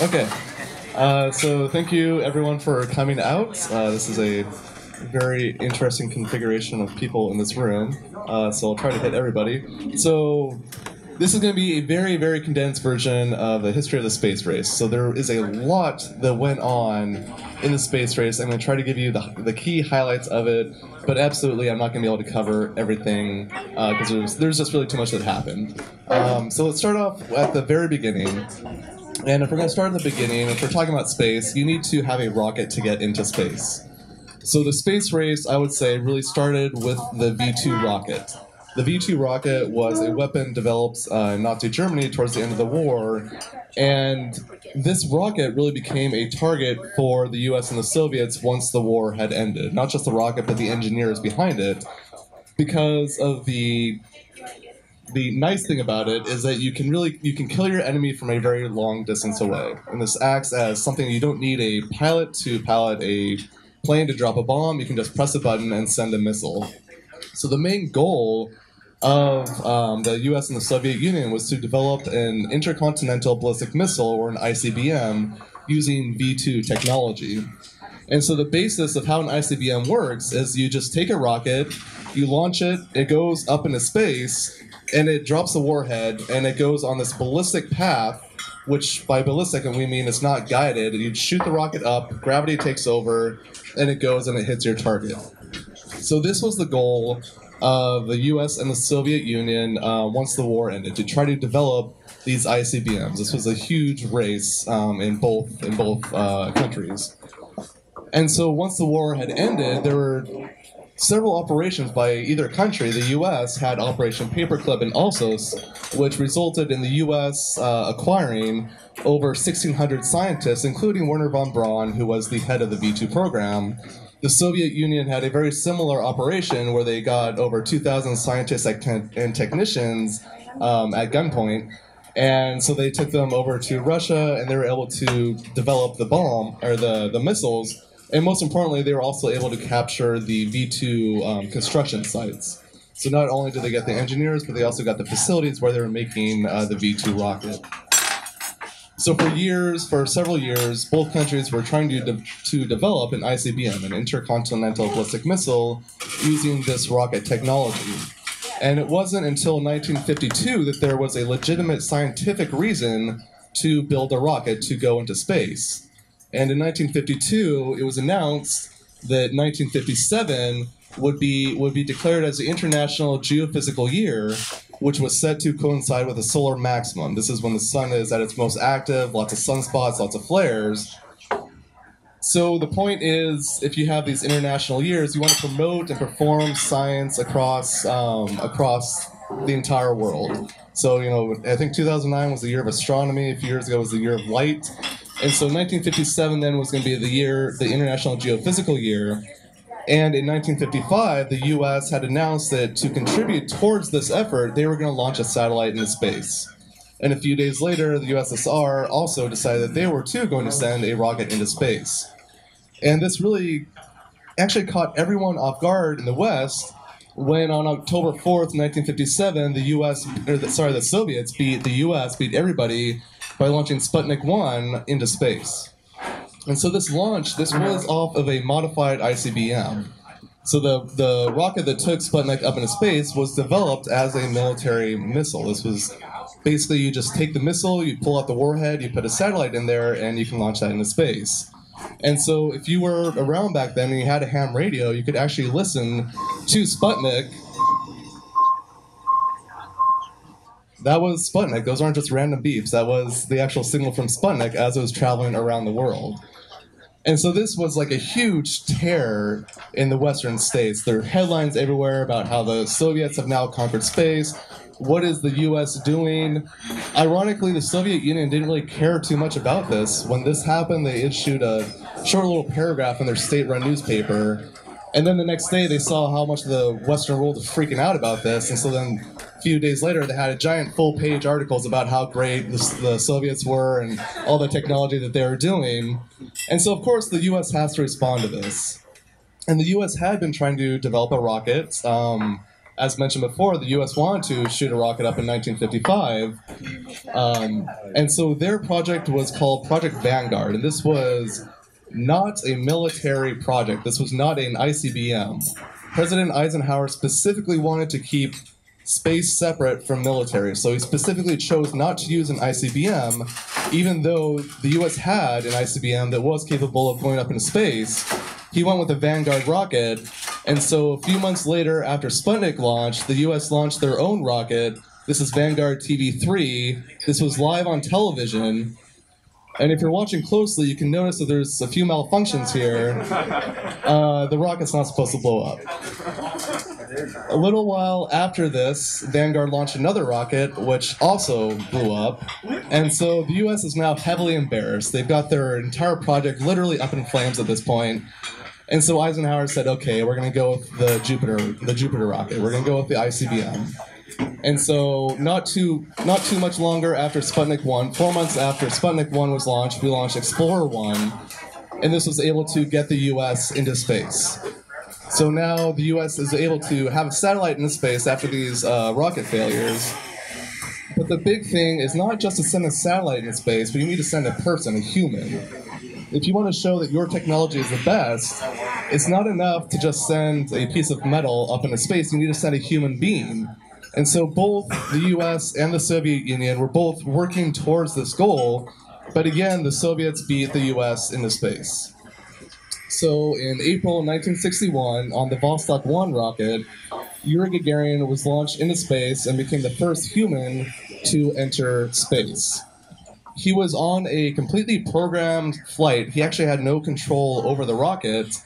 Okay. So thank you everyone for coming out. This is a very interesting configuration of people in this room. So I'll try to hit everybody. So this is going to be a very, very condensed version of the history of the space race. So there is a lot that went on in the space race. I'm going to try to give you the key highlights of it, but absolutely I'm not going to be able to cover everything because there's just really too much that happened. So let's start off at the very beginning. And if we're going to start at the beginning, if we're talking about space, you need to have a rocket to get into space. So the space race, I would say, really started with the V2 rocket. The V2 rocket was a weapon developed in Nazi Germany towards the end of the war, and this rocket really became a target for the US and the Soviets once the war had ended. Not just the rocket, but the engineers behind it, because of the nice thing about it is that you can kill your enemy from a very long distance away, and this acts as something you don't need a pilot to pilot a plane to drop a bomb. You can just press a button and send a missile. So the main goal of the U.S. and the Soviet Union was to develop an intercontinental ballistic missile, or an ICBM, using V2 technology. And so the basis of how an ICBM works is you just take a rocket, you launch it, it goes up into space, and it drops a warhead, and it goes on this ballistic path, which by ballistic we mean it's not guided. You shoot the rocket up, gravity takes over, and it goes and it hits your target. So this was the goal of the U.S. and the Soviet Union once the war ended, to try to develop these ICBMs. This was a huge race in both countries. And so once the war had ended, there were several operations by either country. The U.S. had Operation Paperclip and ALSOS, which resulted in the U.S. Acquiring over 1,600 scientists, including Werner von Braun, who was the head of the V2 program. The Soviet Union had a very similar operation where they got over 2,000 scientists and technicians at gunpoint. And so they took them over to Russia, and they were able to develop the bomb, or the missiles. And most importantly, they were also able to capture the V2 construction sites. So not only did they get the engineers, but they also got the facilities where they were making the V2 rocket. So for several years, both countries were trying to develop an ICBM, an intercontinental ballistic missile, using this rocket technology. And it wasn't until 1952 that there was a legitimate scientific reason to build a rocket to go into space. And in 1952, it was announced that 1957 would be declared as the International Geophysical Year, which was set to coincide with a solar maximum. This is when the sun is at its most active, lots of sunspots, lots of flares. So the point is, if you have these international years, you want to promote and perform science across the entire world. So, I think 2009 was the year of astronomy. A few years ago was the year of light. And so 1957 then was going to be the International Geophysical Year. And in 1955, the U.S. had announced that to contribute towards this effort, they were going to launch a satellite into space. And a few days later, the USSR also decided that they were too going to send a rocket into space. And this really actually caught everyone off guard in the West when on October 4th, 1957, the Soviets beat the U.S., beat everybody by launching Sputnik 1 into space. And so this was off of a modified ICBM. So the rocket that took Sputnik up into space was developed as a military missile. This was basically, you just take the missile, you pull out the warhead, you put a satellite in there, and you can launch that into space. And so if you were around back then and you had a ham radio, you could actually listen to Sputnik. That was Sputnik. Those aren't just random beeps. That was the actual signal from Sputnik as it was traveling around the world. And so this was like a huge tear in the Western states. There are headlines everywhere about how the Soviets have now conquered space. What is the U.S. doing? Ironically, the Soviet Union didn't really care too much about this. When this happened, they issued a short little paragraph in their state-run newspaper. And then the next day, they saw how much the Western world was freaking out about this. And so then a few days later, they had a giant full-page articles about how great the Soviets were and all the technology that they were doing. And so, of course, the U.S. has to respond to this. And the U.S. had been trying to develop a rocket as mentioned before, the U.S. wanted to shoot a rocket up in 1955, and so their project was called Project Vanguard, and this was not a military project. This was not an ICBM. President Eisenhower specifically wanted to keep space separate from military, so he specifically chose not to use an ICBM, even though the U.S. had an ICBM that was capable of going up into space. He went with a Vanguard rocket, and so a few months later, after Sputnik launched, the U.S. launched their own rocket. This is Vanguard TV3. This was live on television, and if you're watching closely, you can notice that there's a few malfunctions here. The rocket's not supposed to blow up. A little while after this, Vanguard launched another rocket, which also blew up. And so the U.S. is now heavily embarrassed. They've got their entire project literally up in flames at this point. And so Eisenhower said, okay, we're going to go with the Jupiter rocket. We're going to go with the ICBM. And so not too much longer after Sputnik 1, 4 months after Sputnik 1 was launched, we launched Explorer 1. And this was able to get the U.S. into space. So now the U.S. is able to have a satellite in space after these rocket failures. But the big thing is not just to send a satellite in space, but you need to send a person, a human. If you want to show that your technology is the best, it's not enough to just send a piece of metal up into space. You need to send a human being. And so both the U.S. and the Soviet Union were both working towards this goal. But again, the Soviets beat the U.S. into space. So in April 1961, on the Vostok 1 rocket, Yuri Gagarin was launched into space and became the first human to enter space. He was on a completely programmed flight. He actually had no control over the rocket.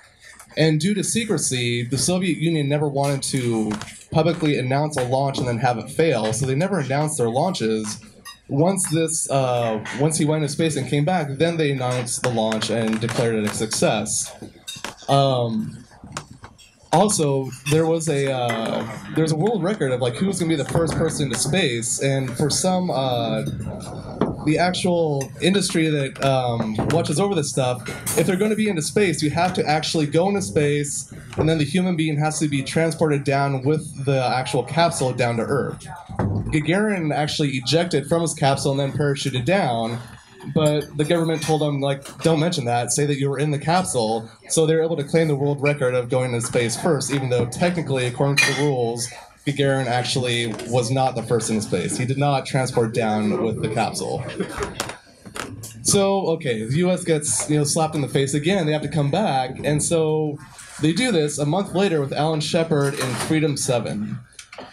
And due to secrecy, the Soviet Union never wanted to publicly announce a launch and then have it fail, so they never announced their launches. Once he went into space and came back, then they announced the launch and declared it a success. Also, there was there's a world record of like who was going to be the first person into space, and for some, the actual industry that watches over this stuff, if they're going to be into space, you have to actually go into space, and then the human being has to be transported down with the actual capsule down to Earth. Gagarin actually ejected from his capsule and then parachuted down, but the government told him, like, don't mention that, say that you were in the capsule, so they were able to claim the world record of going into space first, even though technically, according to the rules, Gagarin actually was not the first in space. He did not transport down with the capsule. So, okay, the U.S. gets slapped in the face again. They have to come back, and so they do this a month later with Alan Shepard in Freedom 7.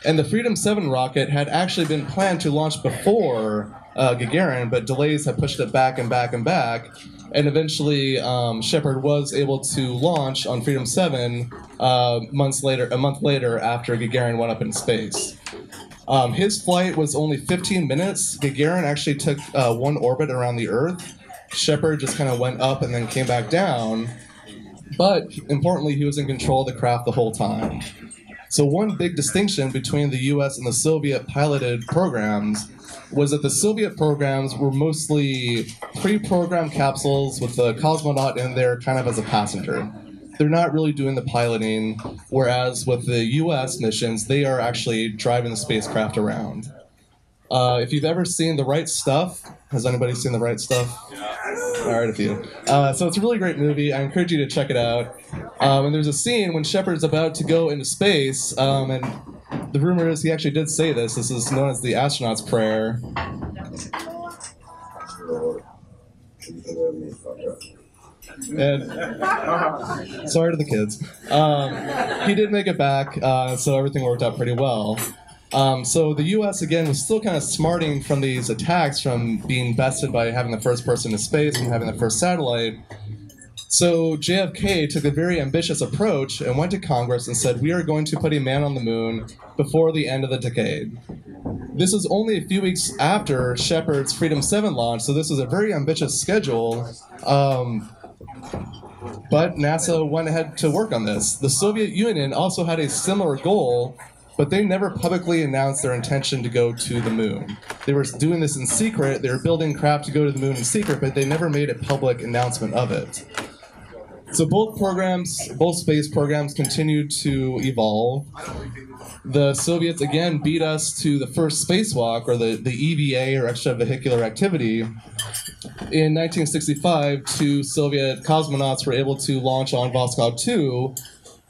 And the Freedom 7 rocket had actually been planned to launch before Gagarin, but delays had pushed it back and back and back. And eventually, Shepard was able to launch on Freedom 7 a month later after Gagarin went up in space. His flight was only 15 minutes. Gagarin actually took one orbit around the Earth. Shepard just kind of went up and then came back down. But importantly, he was in control of the craft the whole time. So one big distinction between the U.S. and the Soviet piloted programs was that the Soviet programs were mostly pre-programmed capsules with the cosmonaut in there kind of as a passenger. They're not really doing the piloting, whereas with the U.S. missions, they are actually driving the spacecraft around. If you've ever seen The Right Stuff, has anybody seen The Right Stuff? Yeah. All right, a few. So it's a really great movie. I encourage you to check it out. And there's a scene when Shepard's about to go into space, and the rumor is he actually did say this. This is known as the astronaut's prayer. And sorry to the kids. He did make it back, so everything worked out pretty well. So the U.S. again was still kind of smarting from these attacks from being bested by having the first person in space and having the first satellite. So JFK took a very ambitious approach and went to Congress and said, we are going to put a man on the moon before the end of the decade. This was only a few weeks after Shepard's Freedom 7 launch, so this was a very ambitious schedule. But NASA went ahead to work on this. The Soviet Union also had a similar goal, but they never publicly announced their intention to go to the moon. They were doing this in secret. They were building craft to go to the moon in secret, but they never made a public announcement of it. So both space programs continued to evolve. The Soviets again beat us to the first spacewalk, or the EVA, or extravehicular activity. In 1965, two Soviet cosmonauts were able to launch on Voskov 2,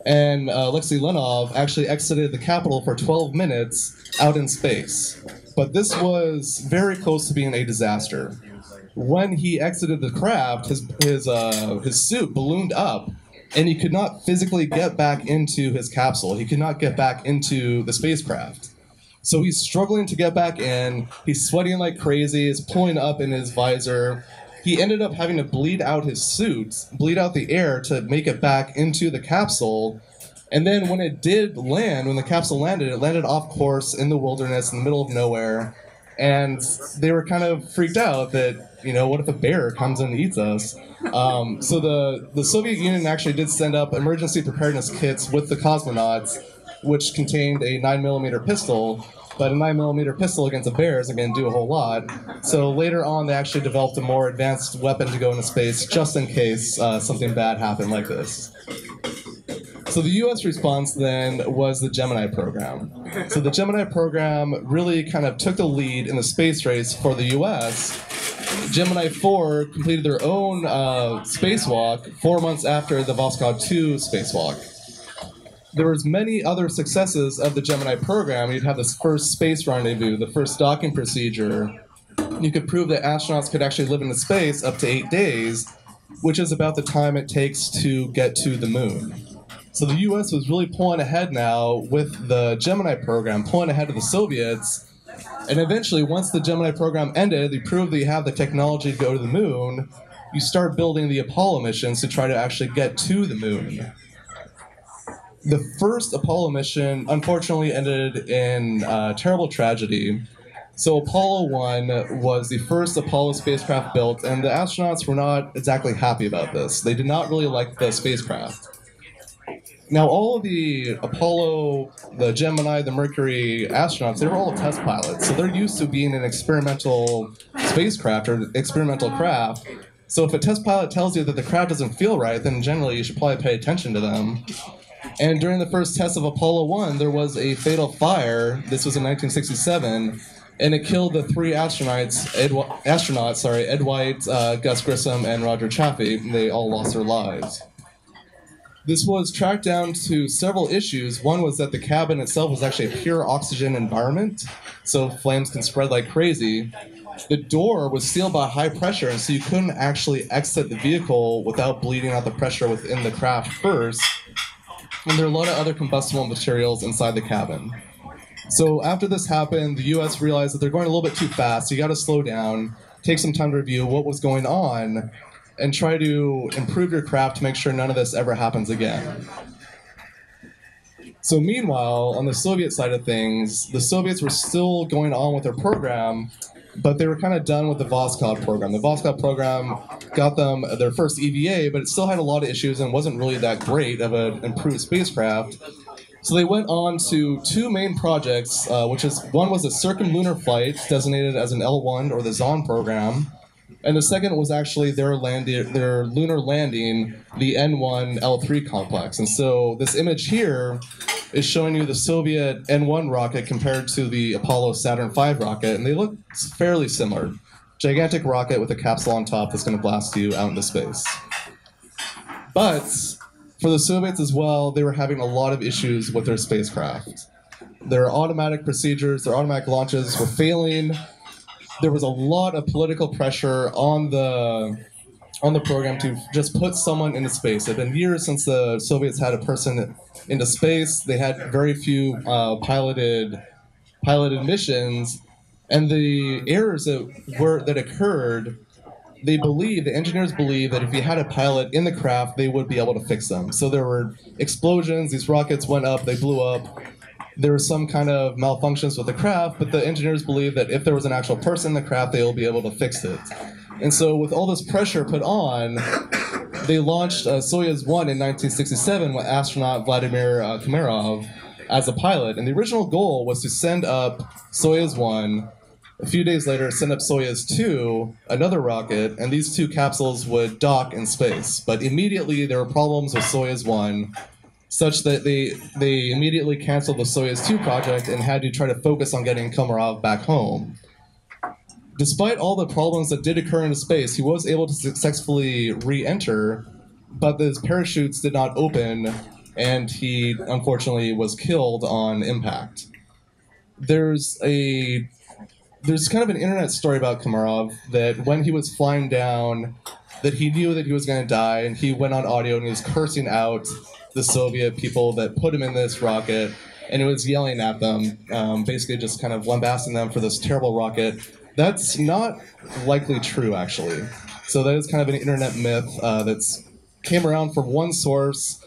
and Alexei Leonov actually exited the Capitol for 12 minutes out in space. But this was very close to being a disaster. When he exited the craft, his suit ballooned up, and he could not physically get back into his capsule. He could not get back into the spacecraft. So he's struggling to get back in. He's sweating like crazy. It's pulling up in his visor. He ended up having to bleed out his suit, bleed out the air to make it back into the capsule. And then when it did land, when the capsule landed, it landed off course in the wilderness in the middle of nowhere. And they were kind of freaked out that, what if a bear comes and eats us? So the Soviet Union actually did send up emergency preparedness kits with the cosmonauts, which contained a 9mm pistol. But a 9mm pistol against a bear isn't going to do a whole lot. So later on, they actually developed a more advanced weapon to go into space, just in case something bad happened like this. So the U.S. response then was the Gemini program. So the Gemini program really kind of took the lead in the space race for the U.S. Gemini 4 completed their own spacewalk 4 months after the Voskov 2 spacewalk. There was many other successes of the Gemini program. You'd have this first space rendezvous, the first docking procedure. You could prove that astronauts could actually live in space up to 8 days, which is about the time it takes to get to the moon. So the U.S. was really pulling ahead now with the Gemini program, pulling ahead of the Soviets. And eventually, once the Gemini program ended, they proved that you have the technology to go to the moon. You start building the Apollo missions to try to actually get to the moon. The first Apollo mission, unfortunately, ended in terrible tragedy. So Apollo 1 was the first Apollo spacecraft built, and the astronauts were not exactly happy about this. They did not really like the spacecraft. Now, all of the Apollo, the Gemini, the Mercury astronauts, they were all test pilots, so they're used to being an experimental spacecraft or experimental craft. So if a test pilot tells you that the craft doesn't feel right, then generally you should probably pay attention to them. And during the first test of Apollo 1, there was a fatal fire. This was in 1967, and it killed the three astronauts, Ed White, Gus Grissom, and Roger Chaffee. They all lost their lives. This was tracked down to several issues. One was that the cabin itself was actually a pure oxygen environment, so flames can spread like crazy. The door was sealed by high pressure, and so you couldn't actually exit the vehicle without bleeding out the pressure within the craft first. And there are a lot of other combustible materials inside the cabin. So after this happened, the U.S. realized that they're going a little bit too fast. You got to slow down, take some time to review what was going on, and try to improve your craft to make sure none of this ever happens again. So meanwhile, on the Soviet side of things, the Soviets were still going on with their program, but they were kind of done with the Voskov program. The Voskov program got them their first EVA, but it still had a lot of issues and wasn't really that great of an improved spacecraft. So they went on to two main projects, one was a circumlunar flight, designated as an L1 or the Zond program, and the second was actually their lunar landing, the N1 L3 complex. And so this image here is showing you the Soviet N1 rocket compared to the Apollo Saturn V rocket, and they look fairly similar. Gigantic rocket with a capsule on top that's going to blast you out into space. But for the Soviets as well, they were having a lot of issues with their spacecraft. Their automatic procedures, their automatic launches were failing. There was a lot of political pressure on the program to just put someone into space. It had been years since the Soviets had a person into space. They had very few piloted missions, and the errors that occurred, the engineers believe that if you had a pilot in the craft, they would be able to fix them. So there were explosions. These rockets went up. They blew up. There was some kind of malfunctions with the craft, but the engineers believe that if there was an actual person in the craft, they will be able to fix it. And so with all this pressure put on, they launched Soyuz 1 in 1967 with astronaut Vladimir Kamarov as a pilot. And the original goal was to send up Soyuz 1, A few days later, sent up Soyuz 2, another rocket, and these two capsules would dock in space. But immediately there were problems with Soyuz 1, such that they immediately canceled the Soyuz 2 project and had to try to focus on getting Komarov back home. Despite all the problems that did occur in space, he was able to successfully re-enter, but his parachutes did not open, and he unfortunately was killed on impact. There's kind of an internet story about Komarov that when he was flying down, that he knew that he was going to die, and he went on audio and he was cursing out the Soviet people that put him in this rocket, and he was yelling at them, basically just kind of lambasting them for this terrible rocket. That's not likely true, actually. So that is kind of an internet myth that's came around from one source.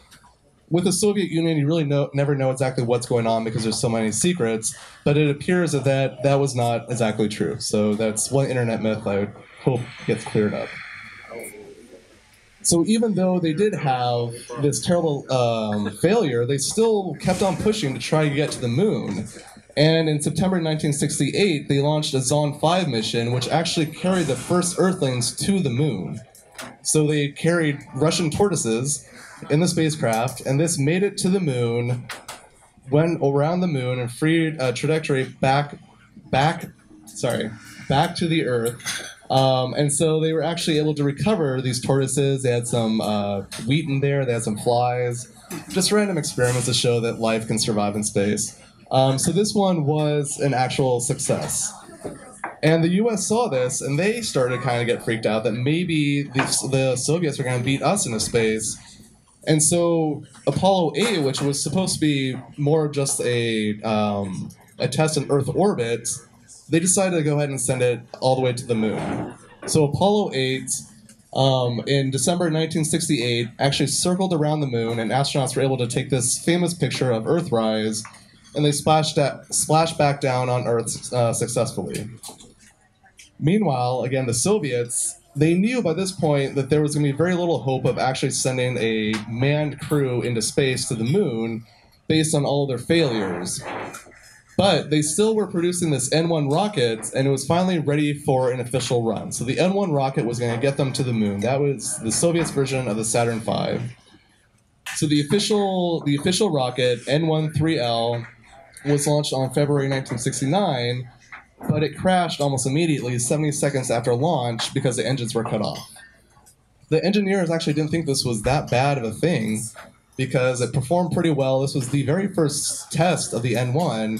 With the Soviet Union, you really never know exactly what's going on because there's so many secrets, but it appears that was not exactly true. So that's one internet myth I would hope gets cleared up. So even though they did have this terrible failure, they still kept on pushing to try to get to the moon. And in September 1968, they launched a Zond 5 mission, which actually carried the first Earthlings to the moon. So they carried Russian tortoises in the spacecraft, and this made it to the moon, went around the moon, and freed a trajectory back to the Earth. And so they were actually able to recover these tortoises. They had some wheat in there, they had some flies, just random experiments to show that life can survive in space. So this one was an actual success. And the US saw this, and they started to kind of get freaked out that maybe the Soviets were going to beat us into space. And so Apollo 8, which was supposed to be more of just a test in Earth orbit, they decided to go ahead and send it all the way to the moon. So Apollo 8, in December 1968, actually circled around the moon, and astronauts were able to take this famous picture of Earthrise, and they splashed back down on Earth successfully. Meanwhile, again, the Soviets, they knew by this point that there was going to be very little hope of actually sending a manned crew into space to the moon based on all of their failures. But they still were producing this N1 rocket, and it was finally ready for an official run. So the N1 rocket was going to get them to the moon. That was the Soviets' version of the Saturn V. So the official rocket, N1-3L, was launched on February 1969, but it crashed almost immediately, 70 seconds after launch, because the engines were cut off. The engineers actually didn't think this was that bad of a thing, because it performed pretty well. This was the very first test of the N1,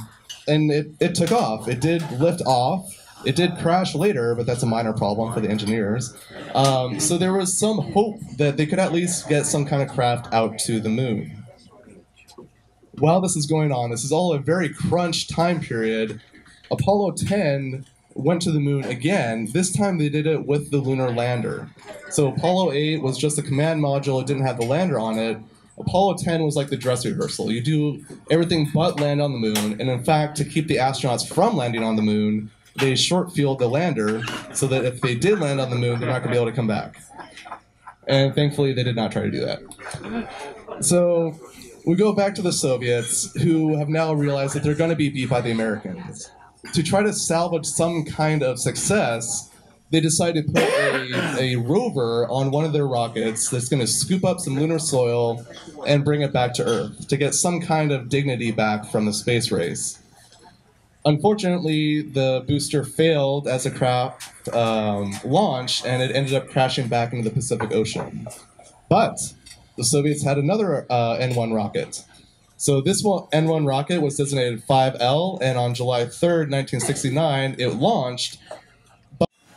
and it took off. It did lift off. It did crash later, but that's a minor problem for the engineers. So there was some hope that they could at least get some kind of craft out to the moon. While this is going on, this is all a very crunched time period. Apollo 10 went to the moon again. This time they did it with the lunar lander. So Apollo 8 was just a command module. It didn't have the lander on it. Apollo 10 was like the dress rehearsal. You do everything but land on the moon. And in fact, to keep the astronauts from landing on the moon, they short-fueled the lander so that if they did land on the moon, they're not going to be able to come back. And thankfully, they did not try to do that. So we go back to the Soviets, who have now realized that they're going to be beat by the Americans. To try to salvage some kind of success, they decided to put a rover on one of their rockets that's going to scoop up some lunar soil and bring it back to Earth to get some kind of dignity back from the space race. Unfortunately, the booster failed as a craft launched, and it ended up crashing back into the Pacific Ocean. But the Soviets had another N1 rocket. So this N1 rocket was designated 5L, and on July 3rd, 1969, it launched,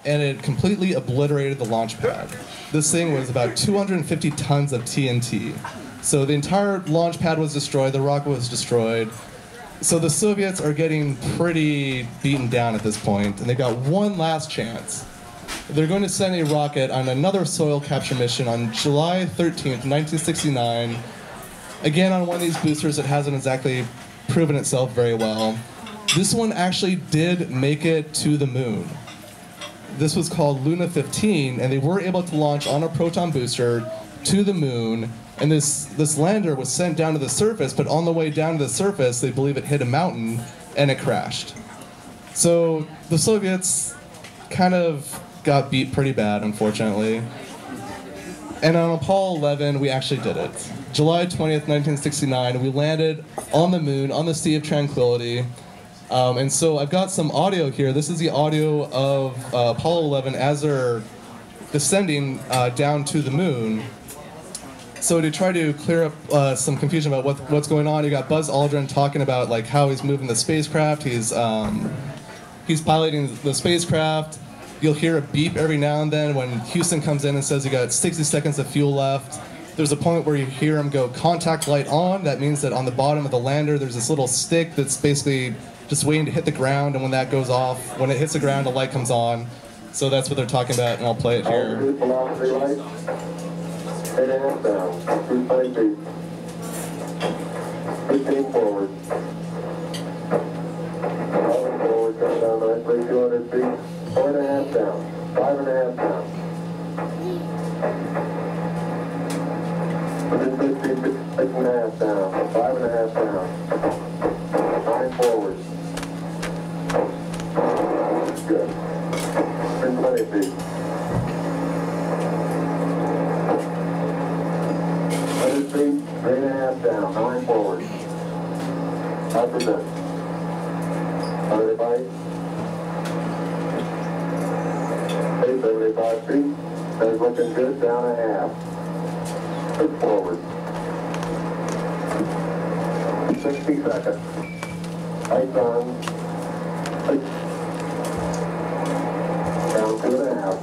and it completely obliterated the launch pad. This thing was about 250 tons of TNT. So the entire launch pad was destroyed, the rocket was destroyed. So the Soviets are getting pretty beaten down at this point, and they've got one last chance. They're going to send a rocket on another soil capture mission on July 13th, 1969, again on one of these boosters that hasn't exactly proven itself very well. This one actually did make it to the moon. This was called Luna 15, and they were able to launch on a proton booster to the moon, and this lander was sent down to the surface, but on the way down to the surface, they believe it hit a mountain, and it crashed. So the Soviets kind of got beat pretty bad, unfortunately. And on Apollo 11, we actually did it. July 20th, 1969, we landed on the moon, on the Sea of Tranquility. And so I've got some audio here. This is the audio of Apollo 11 as they're descending down to the moon. So to try to clear up some confusion about what's going on, you got Buzz Aldrin talking about like how he's moving the spacecraft. He's piloting the spacecraft. You'll hear a beep every now and then when Houston comes in and says you got 60 seconds of fuel left. There's a point where you hear him go contact light on. That means that on the bottom of the lander there's this little stick that's basically just waiting to hit the ground, and when that goes off, when it hits the ground, a light comes on. So that's what they're talking about, and I'll play it here. Velocity light. 8.5 down. 220 feet. 15 forward. 11 forward, come down nicely, 200 feet. 4.5 down. 5.5 down. 150 feet. 6.5 down. 5.5 down. 9 forward. Good. 320 feet. 100 feet, 3.5 down, 9 forward. 5%. 100 feet. 875 feet. That's looking good, down a half. 6 forward. 60 seconds. Lights on. 6. Down 2.5.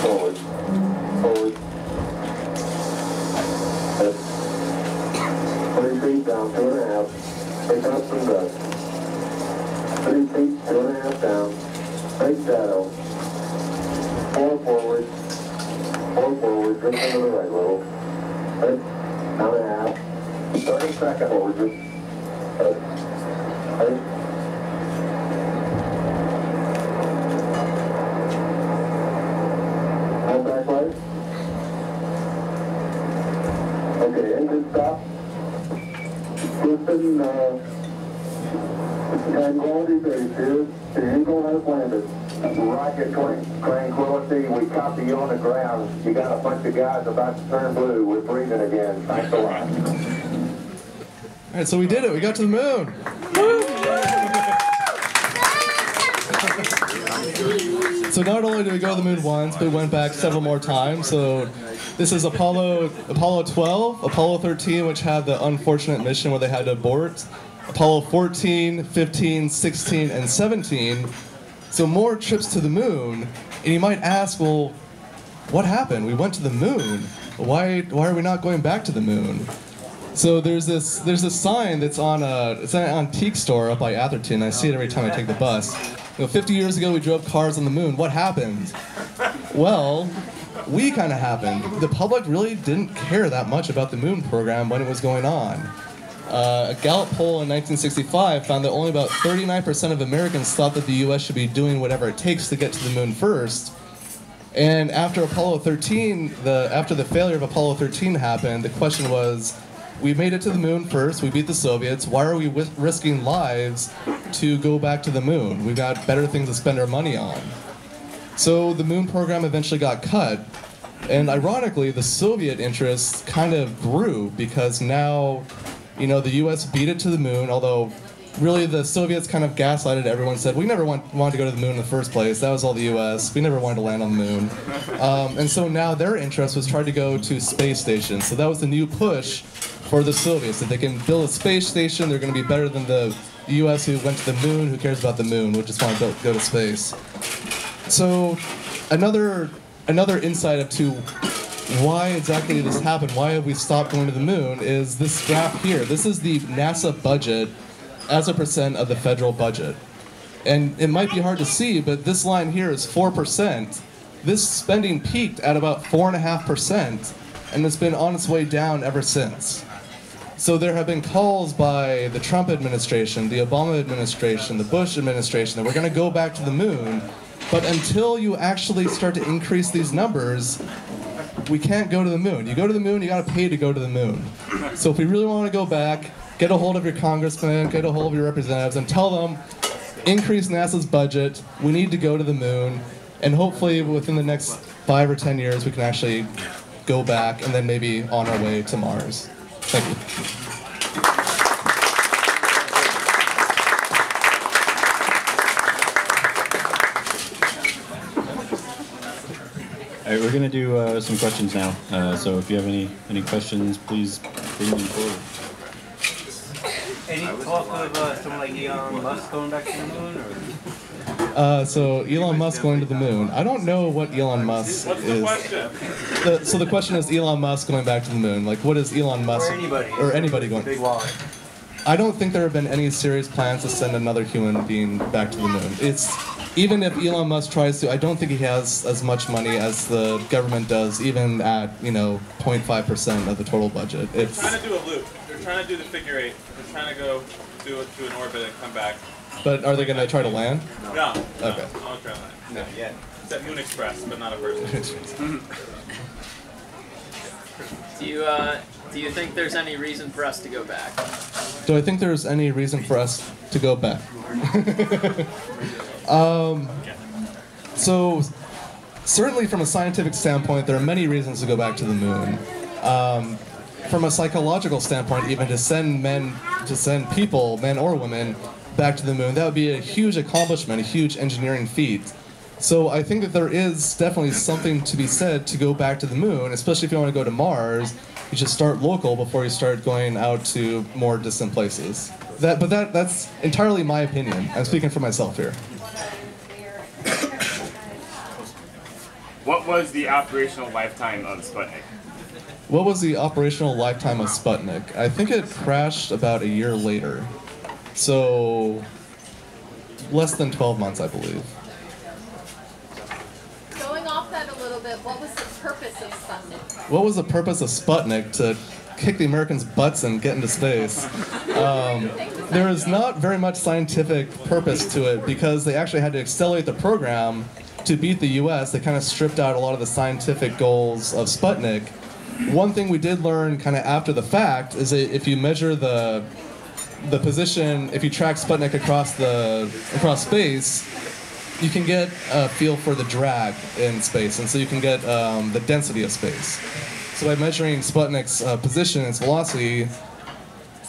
Forward. Forward. 30 feet down 2.5. Take up some dust. 30 feet, 2.5 down. Take shadow. 4 forward. 4 forward. Drift into the right level. 6. Down a half. 30 seconds. Forward. Drift. 8. Contact light. Okay, engine stop. Houston, Tranquility Base here. The Eagle has landed. Rocket Tranquility, we copy you on the ground. You got a bunch of guys about to turn blue. We're breathing again. Thanks a lot. All right, so we did it. We got to the moon. So not only did we go to the moon once, but we went back several more times. So this is Apollo 12, Apollo 13, which had the unfortunate mission where they had to abort, Apollo 14, 15, 16, and 17. So more trips to the moon. And you might ask, well, what happened? We went to the moon. Why are we not going back to the moon? So there's this sign that's it's an antique store up by Atherton. I see it every time I take the bus. 50 years ago we drove cars on the moon. What happened? Well, we kind of happened. The public really didn't care that much about the moon program when it was going on. A Gallup poll in 1965 found that only about 39% of Americans thought that the U.S. should be doing whatever it takes to get to the moon first. And after Apollo 13, after the failure of Apollo 13 happened, the question was, we made it to the moon first, we beat the Soviets, why are we risking lives to go back to the moon? We've got better things to spend our money on. So the moon program eventually got cut, and ironically, the Soviet interest kind of grew because now, the US beat it to the moon, although really the Soviets kind of gaslighted everyone, said we never wanted to go to the moon in the first place, that was all the US, we never wanted to land on the moon. And so now their interest was trying to go to space stations, so that was the new push for the Soviets. If they can build a space station, they're going to be better than the US who went to the moon. Who cares about the moon? We just want to go to space. So another insight to why exactly this happened, why have we stopped going to the moon, is this graph here. This is the NASA budget as a percent of the federal budget. And it might be hard to see, but this line here is 4%. This spending peaked at about 4.5%, and it's been on its way down ever since. So there have been calls by the Trump administration, the Obama administration, the Bush administration that we're going to go back to the moon, but until you actually start to increase these numbers, we can't go to the moon. You go to the moon, you got to pay to go to the moon. So if we really want to go back, get a hold of your congressman, get a hold of your representatives, and tell them, increase NASA's budget, we need to go to the moon, and hopefully within the next 5 or 10 years we can actually go back and then maybe on our way to Mars. Thank you. All right, we're going to do some questions now. So if you have any questions, please bring them forward. Any talk of someone like Elon Musk going back to the moon? Or? So Elon Musk going to the moon. I don't know what Elon Musk is. So the question is Elon Musk going back to the moon. Like, what is Elon Musk Or anybody going? Big wallet. I don't think there have been any serious plans to send another human being back to the moon. Even if Elon Musk tries to, I don't think he has as much money as the government does, even at 0.5% of the total budget. They're trying to do a loop. They're trying to do the figure eight. They're trying to go do an orbit and come back. But are they going to try to land? No. Okay. I won't try to land. Not yet. It's at Moon Express, but not a person. Do you think there's any reason for us to go back? Do I think there's any reason for us to go back? So certainly from a scientific standpoint, there are many reasons to go back to the moon. From a psychological standpoint, even to send people, men or women, back to the moon, that would be a huge accomplishment, a huge engineering feat. So I think that there is definitely something to be said to go back to the moon, especially if you want to go to Mars. You should start local before you start going out to more distant places. But that's entirely my opinion. I'm speaking for myself here. What was the operational lifetime of Sputnik? What was the operational lifetime of Sputnik? I think it crashed about a year later. So less than 12 months, I believe. Going off that a little bit, what was the purpose of Sputnik? What was the purpose of Sputnik? To kick the Americans' butts and get into space. There is not very much scientific purpose to it because they actually had to accelerate the program to beat the US. They kind of stripped out a lot of the scientific goals of Sputnik. One thing we did learn kind of after the fact is that if you measure the position, if you track Sputnik across space, you can get a feel for the drag in space, and so you can get the density of space. So by measuring Sputnik's position and its velocity,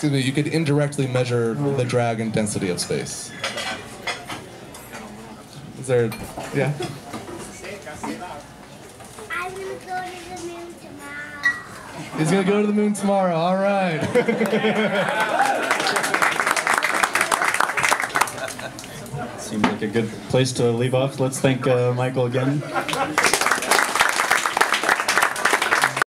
you could indirectly measure the drag and density of space. Is there, yeah? I'm gonna go to the moon tomorrow. He's gonna go to the moon tomorrow, all right. Seems like a good place to leave off. Let's thank Michael again.